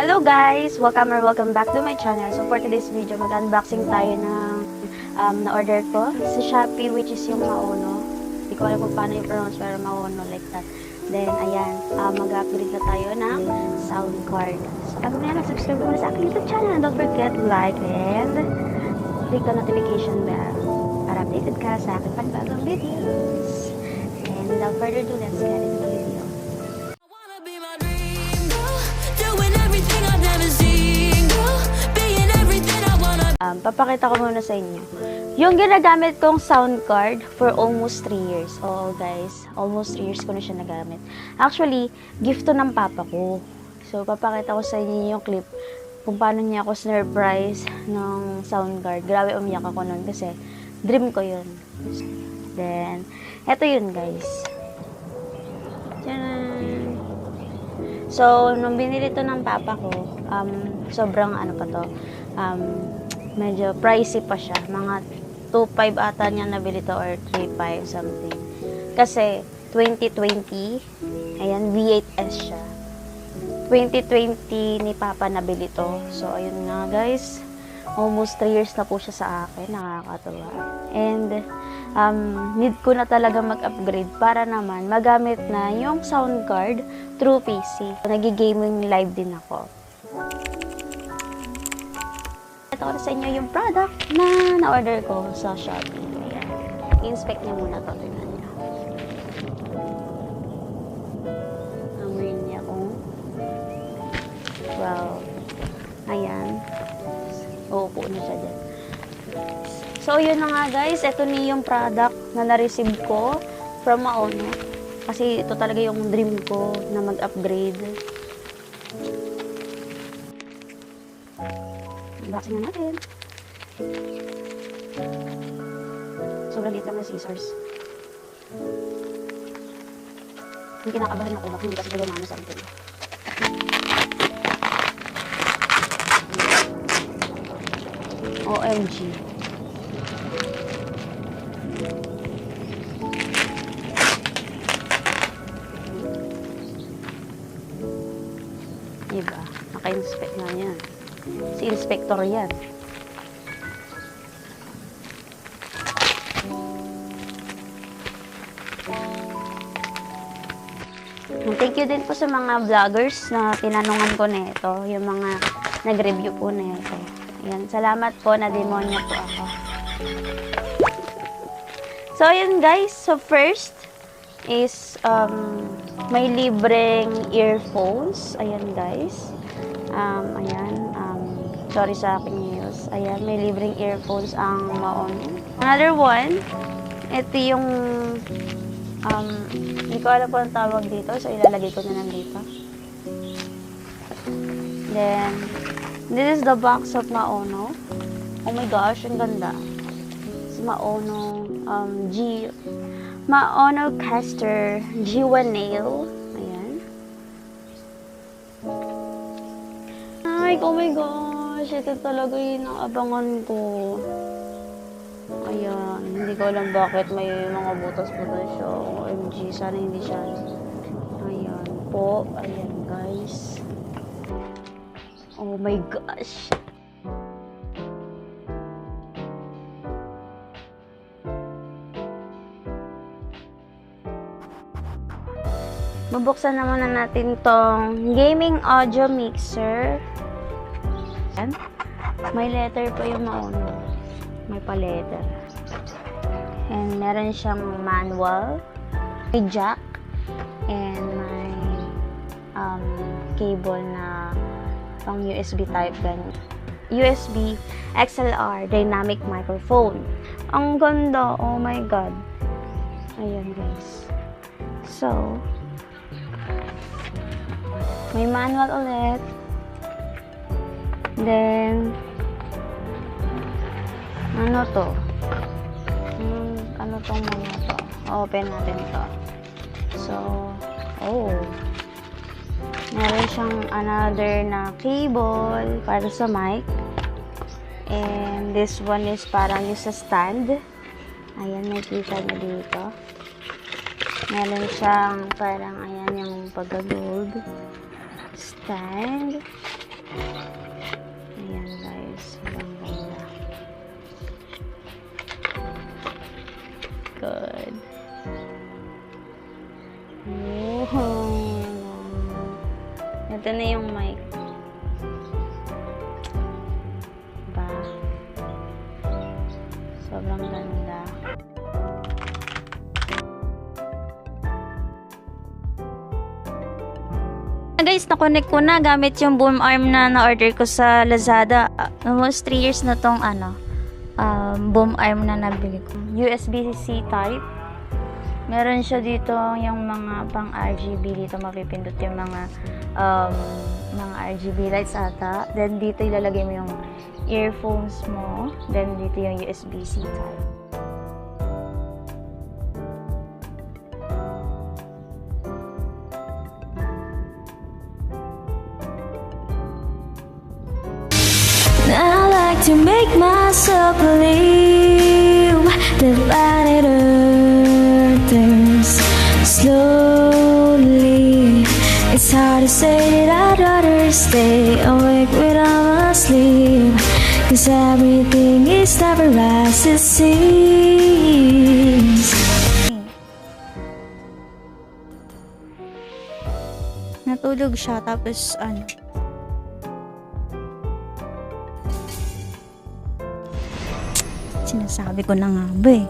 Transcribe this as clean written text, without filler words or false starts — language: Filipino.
Hello guys! Welcome back to my channel. So for today's video, mag-unboxing tayo ng na-order ko sa Shopee, which is yung Maono. Hindi ko alam kung paano i-pronounce, pero Maono like that. Then ayan, mag-upgrade na tayo ng sound card. So kung subscribe mo na sa aking YouTube channel, don't forget to like and click the notification bell para updated ka sa aking pagbagong videos. And without further ado, let's get into the video. Papakita ko muna sa inyo. Yung ginagamit kong sound card for almost 3 years. Oo guys, almost 3 years ko na siya nagamit. Actually, gift to ng papa ko. So, papakita ko sa inyo yung clip kung paano niya ako surprise ng sound card. Grabe, umiyak ako nun kasi dream ko yun. Then, eto yun guys. Tcharan! So, nung binili to ng papa ko, sobrang ano pa to, medyo pricey pa siya. Mga 2.5 ata niya nabili to or 3.5 something. Kasi 2020, ayan, V8S siya. 2020 ni Papa nabili to. So, ayun nga guys. Almost 3 years na po siya sa akin. Nakakatuwa. And, need ko na talaga mag-upgrade para naman magamit na yung sound card through PC. Nag-gaming live din ako. Ito ko sa inyo yung product na na-order ko sa Shopee. Ayan. I-inspect niyo muna ito. Tingnan niyo. Amoy niya kung wow. Ayan. Uupo na siya dyan. So, yun na nga guys. Ito ni yung product na na-receive ko from Maono. Kasi ito talaga yung dream ko na mag-upgrade. Unboxing na natin. Sobrang liit lang ng scissors. Hindi kinakabahan ako. Bakit hindi kasi gulumano sa akin. OMG. Diba? Naka-inspect nga yan. Si inspector yan. Thank you din po sa mga vloggers na tinanungan ko nito, yung mga nag-review po nito. Ayan, salamat po, na-demonya po ako. So, ayan guys. So, first is may libreng earphones. Ayan guys. Ayan. Sorry sa aking news. Ayan, may libreng earphones ang Maono. Another one, ito yung, hindi ko alam kung ang tawag dito, so ilalagay ko na lang dito. Then, this is the box of Maono. Oh my gosh, ang ganda. It's Maono, Maono Caster G1 Nail. Ayan. Ay, oh my gosh. Ito talaga yun ang abangan ko. Ayan. Hindi ko alam bakit may mga butas-butas siya. OMG. Sana hindi siya. Ayan po. Ayan guys. Oh my gosh. Bubuksan naman na natin tong gaming audio mixer. Ayan. May letter pa yung Maono. May pa-letter. And meron siyang manual. May jack. And may cable na pang USB type ganun. USB XLR dynamic microphone. Ang ganda. Oh my god. Ayan guys. So, may manual ulit. Then, ano to? Ano tong mga to? Open natin to. So, oh. Meron siyang another na cable para sa mic. And this one is parang yung sa stand. Ayan, may kita na dito. Meron siyang parang, ayan, yung pag-gold stand. Ayan guys, ang ganda. Good. Oh. Ito na yung mic. Ba? Sobrang ganda. Guys, na-connect ko na gamit yung boom arm na na-order ko sa Lazada. Almost 3 years na tong boom arm na nabili ko. USB-C type. Meron siya dito yung mga pang RGB. Dito mapipindot yung mga RGB lights ata. Then dito ilalagay mo yung earphones mo. Then dito yung USB-C type. I like to make myself believe the planet Earth turns slowly. It's hard to say that I'd rather stay awake when I'm asleep, 'cause everything is never as it seems. Natulog siya tapos sinasabi ko na nga ba eh.